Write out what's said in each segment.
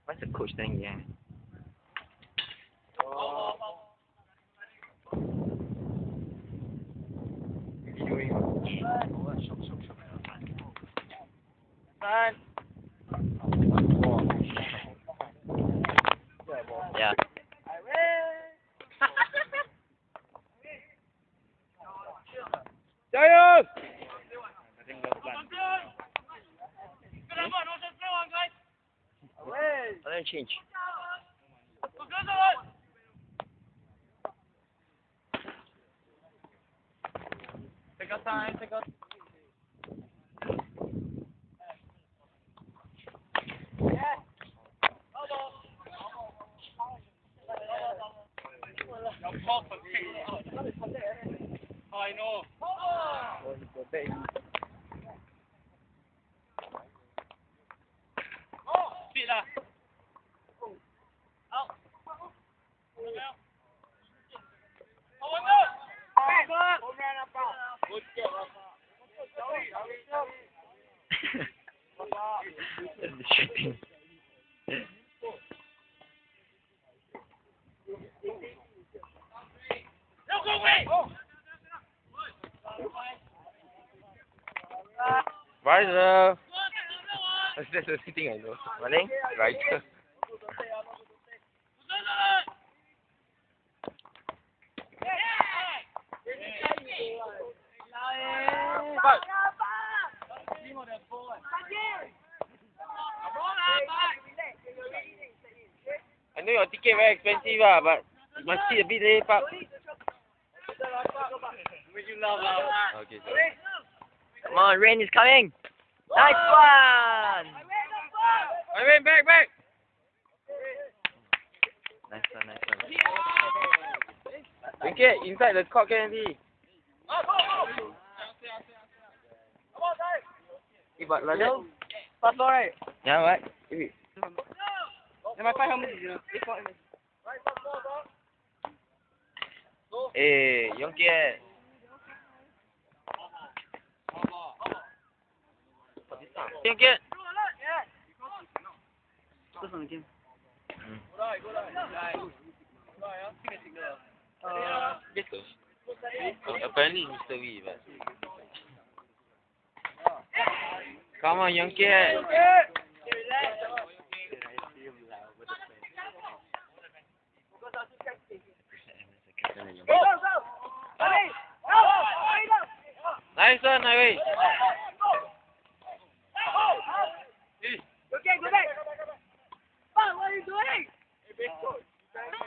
What's the coach doing here? Yeah. Giant! I don't change. Take your time, take your time. I know. Sit lah. Shooting. Rider. That's the thing I know. Running? Rider. I know your ticket very expensive but you must see a bit leh, Park. Okay, sorry. Come on, rain is coming. Nice one. I went back. Nice one. Okay, inside the court can be. But like that. Pass ball right. Yeah, what? Am I find how much? Eh, Yongkiat. Yongkiat. Terus on the game. Betul. Apparently Mr. Wee, but come on, Yongkiat. Nice one, Nawi. Okay, go back. What are you doing?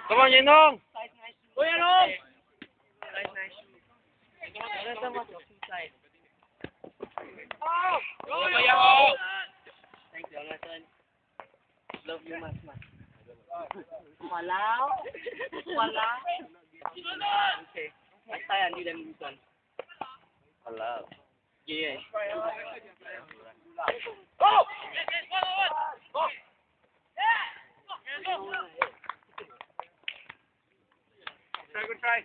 Come on, Yenong. Go Yenong. Thanks, Jonathan. Love you much. Walau. Okay. Next time I need them this one. Hello. Yeah. Try.